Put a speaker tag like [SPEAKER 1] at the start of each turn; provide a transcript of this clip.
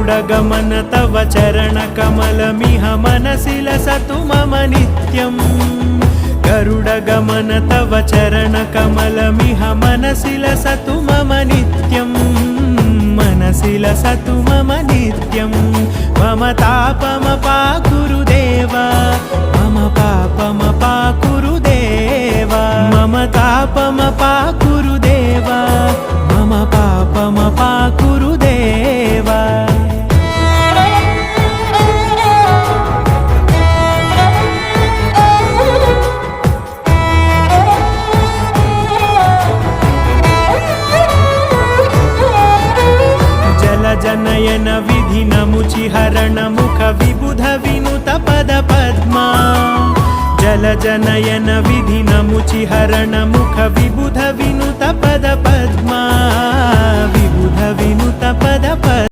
[SPEAKER 1] गरुडगमन तव चरणकमलमिह मनसि लसतु मम नित्यम् गरुडगमन तव चरणकमलमिह मनसि लसतु मम नित्यम् मनसि लसतु मम नित्यं मम तापमपाकुरु देवा मम पापमपाकुरु देवा मम तापमपाकुरु देवा मम पापमपाकुरु देवा जनयन विधि नमुचिहरण मुख विबुध विनुत पद पद्मा जल जनयन विधि नमुचिहरण मुख विबुध विनुत पद पद्मा विबुध विनुत पद पद्मा।